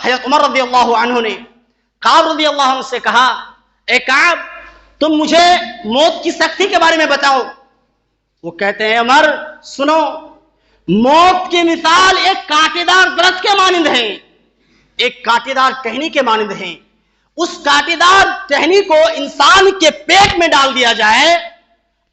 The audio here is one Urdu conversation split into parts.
حضرت عمر رضی اللہ عنہ نے کعب رضی اللہ عنہ سے کہا، اے کعب تم مجھے موت کی سختی کے بارے میں بتاؤ۔ وہ کہتے ہیں عمر سنو، موت کی مثال ایک کانٹے دار درخت کے مانند ہے، ایک کانٹے دار ٹہنی کے مانند ہے۔ اس کانٹے دار ٹہنی کو انسان کے پیٹ میں ڈال دیا جائے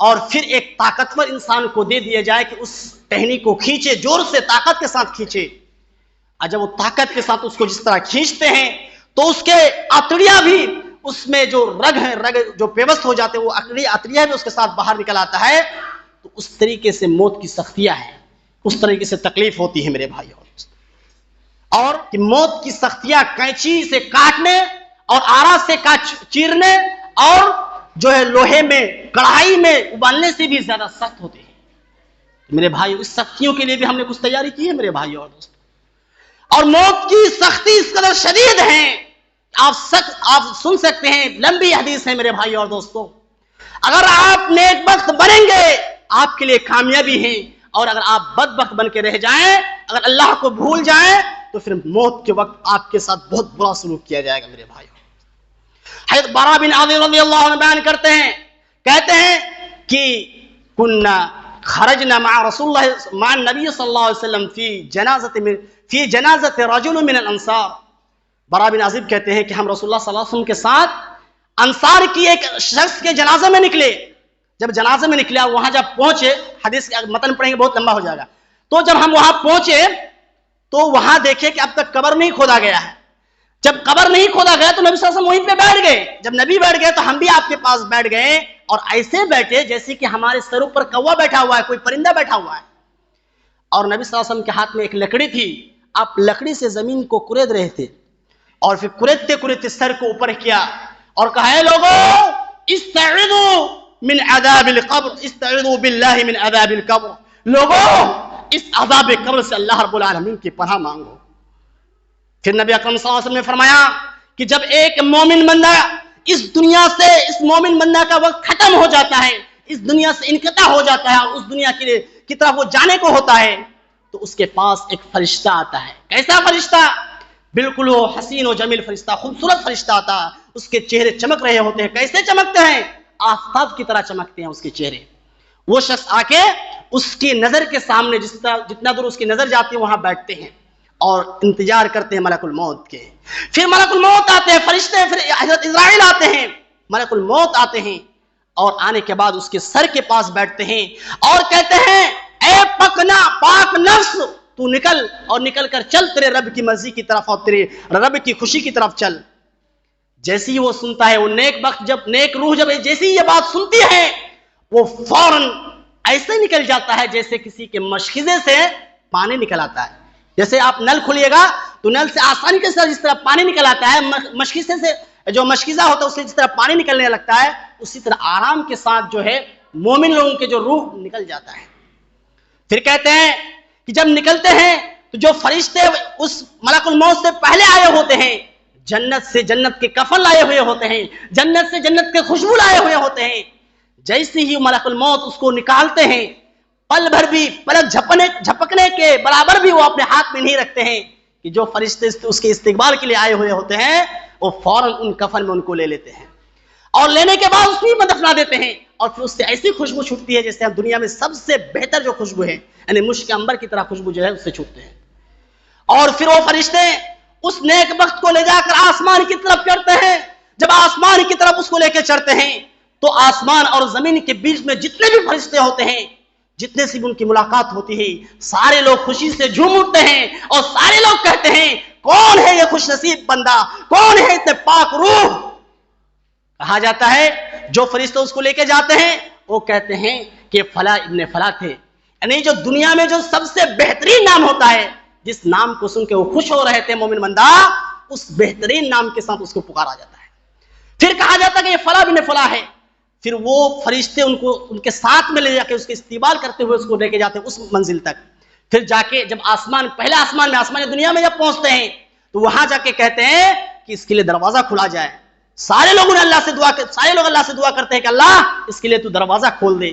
اور پھر ایک طاقتور انسان کو دے دیا جائے کہ اس ٹہنی کو کھینچے، زور سے طاقت کے ساتھ کھینچے۔ اور جب وہ طاقت کے ساتھ اس کو جس طرح کھینچتے ہیں تو اس کے اتڑیاں بھی، اس میں جو رگ ہیں، رگ جو پیوست ہو جاتے ہیں، وہ اتڑیاں بھی اس کے ساتھ باہر نکل آتا ہے۔ تو اس طریقے سے موت کی سختیاں ہیں، اس طریقے سے تکلیف ہوتی ہے میرے بھائیو۔ اور کہ موت کی سختیاں کینچی سے کاٹنے اور آرا سے چیرنے اور جو ہے لوہے میں کڑھائی میں ابالنے سے بھی زیادہ سخت ہوتے ہیں میرے بھائیو۔ اس سختیوں کے لیے بھی ہم نے کچھ تیاری کی ہے میرے بھائیو اور دوستو۔ اور موت کی سختی اس قدر شدید ہے، آپ سن سکتے ہیں، لمبی حدیث ہے میرے بھائیو اور دوستو۔ اگر آپ نیک بخت بنیں گے آپ کے لیے کامیابی ہے، اور اگر آپ بدبخت بن کے رہ جائیں، اگر اللہ کو بھول جائیں، تو پھر موت کے وقت آپ کے ساتھ بہت برا سلوک کیا جائے گا میرے بھائیو۔ حضرت براء بن عازب رضی اللہ عنہ بیان کرتے ہیں، کہتے ہیں کہ کننا خرجنا مع رسول اللہ مع النبی صلی اللہ علیہ وسلم فی جنازت رجل من الانصار۔ براء بن عازب کہتے ہیں کہ ہم رسول اللہ صلی اللہ علیہ وسلم کے ساتھ انصار کی ایک شخص کے جنازے میں نکلے۔ جب جنازے میں نکلے، وہاں جب پہنچے، حدیث کا متن پڑھیں گے بہت لمبا ہو جائے گا، تو جب ہم وہاں پہنچے تو وہاں دیکھے کہ اب تک قبر نہیں کھودا گیا ہے۔ جب قبر نہیں کھودا گیا تو نبی صلی اللہ علیہ وسلم وہیں پہ بیٹھ گئے۔ جب نبی بیٹھ گئے تو ہم بھی آپ کے پاس بیٹھ گئے، اور ایسے بیٹھے جیسے کہ ہمارے سروں پر کوا بیٹھا ہوا ہے، کوئی پرندہ بیٹھا ہوا ہے۔ اور نبی صلی اللہ علیہ وسلم کے ہاتھ میں ایک لکڑی تھی، آپ لکڑی سے زمین کو کورید رہے تھے، اور پھر کورتے کورتے سر کو اوپر کیا اور کہا، اے لوگو استعذوا من عذاب القبر، استعذوا باللہ من عذاب القبر، لوگو اس عذاب قبر سے اللہ رب العالمین کی پناہ مانگو۔ پھر نبی اکرم صلی اللہ علیہ وسلم نے فرمایا کہ جب ایک مومن بندہ اس دنیا سے، اس مومن بندہ کا وقت ختم ہو جاتا ہے، اس دنیا سے انقطاع ہو جاتا ہے، اور اس دنیا کی طرف وہ جانے کو ہوتا ہے، تو اس کے پاس ایک فرشتہ آتا ہے۔ کیسا فرشتہ؟ بالکل وہ حسین و جمیل فرشتہ، خوبصورت فرشتہ آتا ہے۔ اس کے چہرے چمک رہے ہوتے ہیں۔ کیسے چمکتے ہیں؟ آفتاب کی طرح چمکتے ہیں اس کے چہرے۔ وہ شخص آ کے اس کی نظر کے سامنے جتنا دور اس کی نظر جاتی ہے وہاں بیٹھتے ہیں اور انتظار کرتے ہیں ملک الموت کے۔ پھر ملک الموت آتے ہیں، فرشتے، پھر حضرت اسرائیل آتے ہیں، ملک الموت آتے ہیں، اور آنے کے بعد اس کے سر کے پاس بیٹھتے ہیں اور کہتے ہیں، اے پاک نفس، تو نکل، اور نکل کر چل تیرے رب کی مرضی کی طرف اور تیرے رب کی خوشی کی طرف چل۔ جیسے ہی وہ سنتا ہے، وہ نیک روح جب جیسے ہی یہ بات سنتی ہے، وہ فوراً ایسے نکل جاتا ہے جیسے کسی کے مشکیزے سے پانی نکل آتا ہے۔ جیسے آپ نل کھولیے گا تو نل سے آسانی کے ساتھ جس طرح پانی نکل آتا ہے، مشکیزے سے جو مشکیزہ ہوتا ہے اس سے جس طرح پانی نکلنے لگتا ہے، اسی طرح آرام کے ساتھ جو ہے مومن لوگوں کے جو روح نکل جاتا ہے۔ پھر کہتے ہیں کہ جب نکلتے ہیں تو جو فرشتے اس ملک الموت سے پہلے آئے ہوتے ہیں، جنت سے جنت کے کفن لائے ہوئے ہوتے ہیں، جنت سے جنت کے خوشبو لائے ہوئے ہوتے ہیں، جیسے ہی ملک الموت اس کو نکالتے ہیں، پل بھر بھی پلک جھپکنے کے برابر بھی وہ اپنے ہاتھ میں نہیں رکھتے ہیں کہ جو فرشتے اس کے استقبال کے لیے آئے ہوئے ہوتے ہیں، وہ فوراً ان کفن میں ان کو لے لیتے ہیں، اور لینے کے بعد اسی میں دفنا دیتے ہیں، اور پھر اس سے ایسی خوشبو چھوٹتی ہے جیسے دنیا میں سب سے بہتر جو خوشبو ہے، یعنی مشک عنبر کی طرح خوشبو جو ہے اس سے چھوٹتے ہیں۔ اور پھر وہ فرشتے اس نیک بخت کو لے جا کر آسمان کی طرف چڑھتے ہیں۔ جب آسمان کی طرف اس کو لے کے چڑھتے ہیں تو آسمان اور زمین کے بیچ میں جتنے بھی فرشتے ہوتے ہیں، جتنے سے بھی ان کی ملاقات ہوتی ہے، سارے لوگ خوشی سے جھوم اٹھتے ہیں اور سارے لوگ کہتے ہیں، کون ہے یہ خوش نصیب بندہ، کون ہے اتنے پاک روح؟ کہا جاتا ہے جو فرشتے اس کو لے کے جاتے ہیں وہ کہتے ہیں کہ فلاں ابن فلاں تھے، یعنی جو دنیا میں جو سب سے بہترین نام ہوتا ہے، جس نام کو سن کے وہ خوش ہو رہے تھے مومن بندہ، اس بہترین نام کے ساتھ اس کو پکارا جاتا ہے۔ پھر کہا جاتا ہے کہ یہ فلاں ابن فلاں ہے، پھر وہ فرشتے ان کے ساتھ میں لے جا کے اس کے استقبال کرتے ہوئے اس کو لے کے جاتے ہیں اس منزل تک۔ پھر جا کے جب پہلے آسمان دنیا میں جب پہنچتے ہیں تو وہاں جا کے کہتے ہیں کہ اس کے لیے دروازہ کھلا جائے۔ سارے لوگ اللہ سے دعا کرتے ہیں کہ اللہ اس کے لیے تو دروازہ کھول دے۔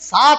7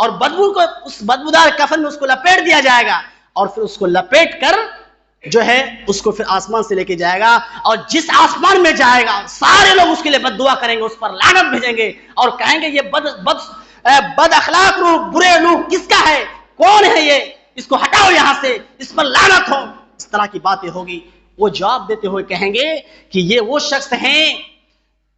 اور بدبو کو اس بدبودار کفن میں اس کو لپیٹ دیا جائے گا، اور پھر اس کو لپیٹ کر جو ہے اس کو پھر آسمان سے لے کے جائے گا، اور جس آسمان میں جائے گا سارے لوگ اس کے لیے بد دعا کریں گے، اس پر لعنت بھیجیں گے اور کہیں گے یہ بد اخلاق روح، برے روح کس کا ہے، کون ہے یہ، اس کو ہٹاؤ یہاں سے، اس پر لعنت ہو، اس طرح کی باتیں ہوگی۔ وہ جواب دیتے ہوئے کہیں گے کہ یہ وہ شخص ہیں،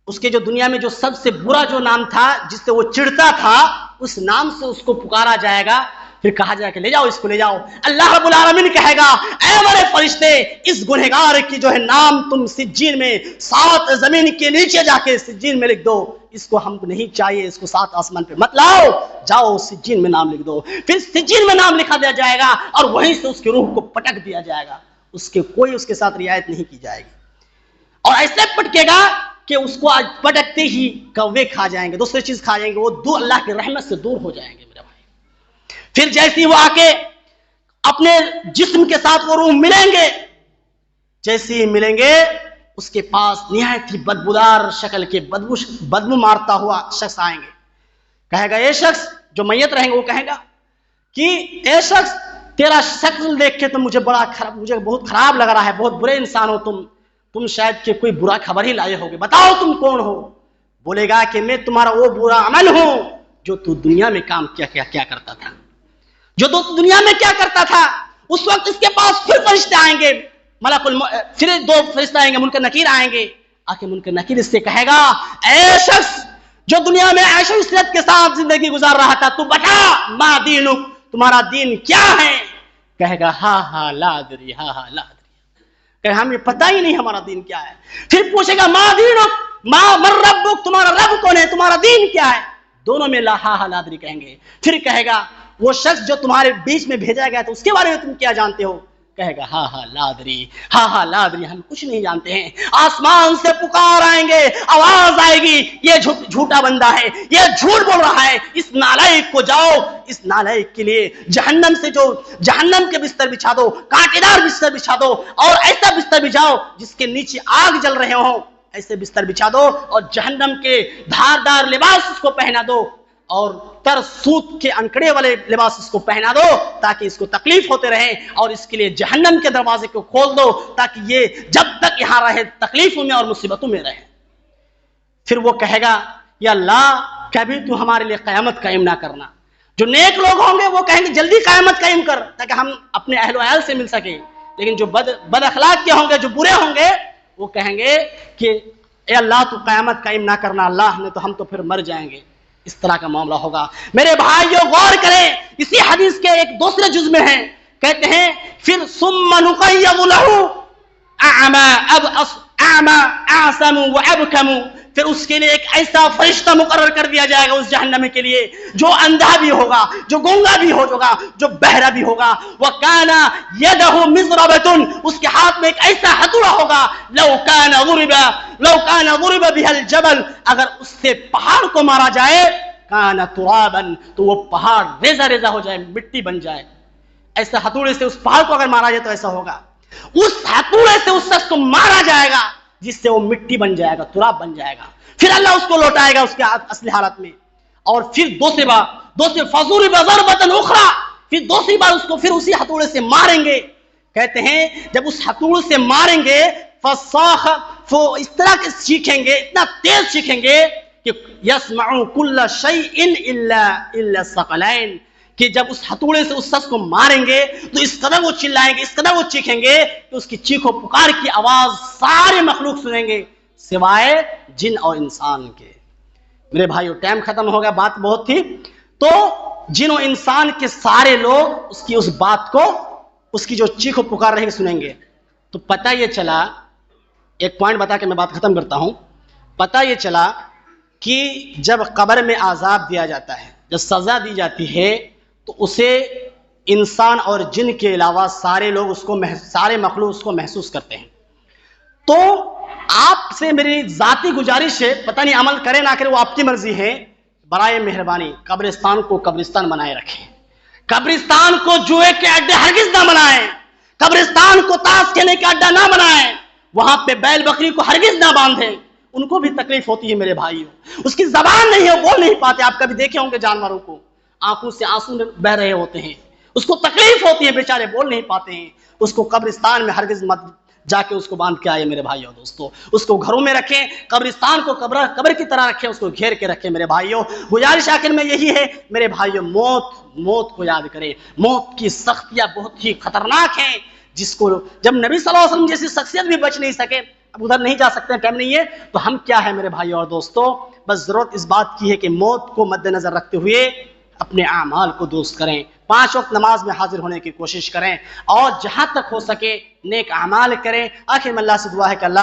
اس کے جو دنیا میں جو سب سے برا جو نام تھا جس سے وہ چڑھتا تھا، اس نام سے اس کو پکارا جائے گا، پھر کہا جائے کہ لے جاؤ اس کو، لے جاؤ۔ اللہ رب العالمین کہے گا اے میرے فرشتے، اس گنہگار کی جو ہے نام تم سجین میں 7 زمین کے نیچے جا کے سجین میں لکھ دو، اس کو ہم کو نہیں چاہیے، اس کو 7 آسمان پہ مت لاؤ، جاؤ سجین میں نام لکھ دو۔ پھر سجین میں نام لکھا دیا جائے گا اور وہیں سے اس کی روح کو پٹک دیا جائے گا، کوئی اس کے ساتھ رعایت نہیں کی جائے گی، اور ایسے پٹکے گا کہ اس کو آج پٹکتے ہی کوے کھا جائیں گے، دوسری چیز کھا جائیں گے، وہ اللہ کی رحمت سے دور ہو جائیں گے میرے بھائی۔ پھر جیسی وہ آ کے اپنے جسم کے ساتھ وہ روح ملیں گے، جیسے ہی ملیں گے اس کے پاس نہایت ہی بدبودار شکل کے بدبو مارتا ہوا شخص آئیں گے، کہے گا یہ شخص جو میت رہیں گے وہ کہے گا کہ اے شخص تیرا شکل دیکھ کے تو مجھے بہت خراب لگ رہا ہے، بہت برے انسان ہو تم شاید کہ کوئی برا خبر ہی لائے ہوگے، بتاؤ تم کون ہو؟ بولے گا کہ میں تمہارا وہ برا عمل ہوں جو تو دنیا میں کام کیا کرتا تھا، جو تو دنیا میں کیا کرتا تھا۔ اس وقت اس کے پاس پھر فرشتے آئیں گے، پھر 2 فرشتے آئیں گے، منکر نکیر آئیں گے، آ کے منکر نکیر اس سے کہے گا اے شخص جو دنیا میں عیش و عشرت کے ساتھ زندگی گزار رہا تھا، تو بتا ما دینک، تمہارا دین کیا ہے؟ کہے گا ہا لا ادری، ہا لا ادری، کہ ہمیں پتہ ہی نہیں ہمارا دین کیا ہے۔ پھر پوچھے گا ما دینک، من ربک، تمہارا رب کون ہے، تمہارا دین کیا ہے؟ دونوں میں ہا لا ادری کہیں گے۔ پھر کہے گا وہ شخص جو تمہارے بیچ میں بھیجا گیا تھا اس کے بارے میں تم کیا جانتے ہو؟ کہے گا ہا لا ادری، ہا لا ادری، ہم کچھ نہیں جانتے ہیں۔ آسمان سے پکار آئیں گے، آواز آئے گی یہ جھوٹا بندہ ہے، یہ جھوٹ بول رہا ہے، اس نالائق کو جاؤ، اس نالائق کے لیے جہنم کے بستر بچھا دو، کانٹے دار بستر بچھا دو، اور ایسا بستر بچھاؤ جس کے نیچے آگ جل رہے ہوں، ایسے بستر بچھا دو، اور جہنم کے دھاردار لباس اس کو پہنا دو، اور تر سوت کے انکڑے والے لباس اس کو پہنا دو تاکہ اس کو تکلیف ہوتے رہے، اور اس کے لیے جہنم کے دروازے کو کھول دو تاکہ یہ جب تک یہاں رہے تکلیفوں میں اور مصیبتوں میں رہے۔ پھر وہ کہے گا یا اللہ کبھی تو ہمارے لیے قیامت قائم نہ کرنا۔ جو نیک لوگ ہوں گے وہ کہیں گے جلدی قیامت قائم کر تاکہ ہم اپنے اہل و عیال سے مل سکیں، لیکن جو بد اخلاق کے ہوں گے، جو برے ہوں گے، وہ کہیں گے کہ اے اللہ تو قیامت قائم نہ کرنا، اللہ نے تو ہم تو پھر مر جائیں گے۔ اس طرح کا معاملہ ہوگا۔ میرے بھائیو غور کریں، اسی حدیث کے ایک دوسرے جز میں ہیں، کہتے ہیں پھر ثم نقیض له اعمى اعصم وابكم، پھر اس کے لیے ایک ایسا فرشتہ مقرر کر دیا جائے گا اس جہنم کے لیے جو اندھا بھی ہوگا، جو گونگا بھی ہوگا، جو بہرا بھی ہوگا۔ وَكَانَ يَدَهُ مِزْرَبَةٌ، اس کے ہاتھ میں ایک ایسا ہتھوڑا ہوگا، لو كان ضرب بها الجبل، اگر اس سے پہاڑ کو مارا جائے، كان ترابا، تو وہ پہاڑ ریزہ ریزہ ہو جائے، مٹی بن جائے۔ ایسا ہتھوڑے سے اس پہاڑ کو اگر مارا جائے تو ایسا ہوگا، اس ہتھوڑے سے اس شخص کو مارا جائے گا جس سے وہ مٹی بن جائے گا، تراب بن جائے گا، پھر اللہ اس کو لوٹائے گا اس کے اصلی حالت میں، اور پھر دوسری فَضُرِبَ ضَرْبَةً أُخْرَى، پھر دوسری بار اس کو پھر اسی ہتھوڑے سے ماریں گے۔ کہتے ہیں جب اس ہتھوڑے سے ماریں گے فَصَاخَ، وہ اس طرح کے چیخیں گے، اتنا تیز چیخیں گے کہ يَسْمَعُ كُلَّ شَيْءٍ إِلَّا الثَّقَلَيْنِ، کہ جب اس ہتھوڑے سے اس شخص کو ماریں گے تو اس قدر وہ چلائیں گے، اس قدر وہ چیخیں گے کہ اس کی چیخ و پکار کی آواز سارے مخلوق سنیں گے سوائے جن اور انسان کے۔ میرے بھائیو ٹائم ختم ہو گیا، بات بہت تھی، تو جن و انسان کے سارے لوگ اس کی اس بات کو، اس کی جو چیخ و پکار رہے گی سنیں گے۔ تو پتہ یہ چلا، ایک پوائنٹ بتا کے میں بات ختم کرتا ہوں، پتہ یہ چلا کہ جب قبر میں عذاب دیا جاتا ہے، جب سزا دی جاتی ہے، تو اسے انسان اور جن کے علاوہ سارے لوگ سارے مخلوق اس کو محسوس کرتے ہیں۔ تو آپ سے میری ذاتی گزارش ہے، پتہ نہیں عمل کرے نہ کرے وہ آپ کی مرضی ہے، برائے مہربانی قبرستان کو قبرستان بنائے رکھیں، قبرستان کو جوئے کے اڈے ہرگز نہ بنائیں، قبرستان کو تاش کھیلنے کا اڈا نہ بنائیں، وہاں پہ بیل بکری کو ہرگز نہ باندھیں، ان کو بھی تکلیف ہوتی ہے میرے بھائیوں، اس کی زبان نہیں ہے، بول نہیں پاتے، آپ کبھی دیکھے ہوں گے جانوروں کو، آنکھوں سے آنسو بہ رہے ہوتے ہیں، اس کو تکلیف ہوتی ہے، بیچارے بول نہیں پاتے ہیں، اس کو قبرستان میں ہرگز مت جا کے اس کو باندھ کے آئے میرے بھائیو اور دوستو، اس کو گھروں میں رکھیں، قبرستان کو قبر کی طرح رکھیں، اس کو گھیر کے رکھیں میرے بھائیو۔ گزارش آخر میں یہی ہے میرے بھائیو، موت کو یاد کریں، موت کی سختیاں بہت ہی خطرناک ہیں، جس کو جب نبی صلی اللہ علیہ وسلم جیسی شخصیت بھی بچ نہیں سکے، اب ادھر نہیں جا سکتے، ٹائم نہیں ہے، تو ہم کیا ہے میرے بھائیو اور دوستو، بس ضرورت اس بات کی ہے کہ موت کو مد نظر رکھتے ہوئے اپنے اعمال کو درست کریں، 5 وقت نماز میں حاضر ہونے کی کوشش کریں، اور جہاں تک ہو سکے نیک اعمال کریں۔ آخر میں اللہ سے دعا ہے کہ اللہ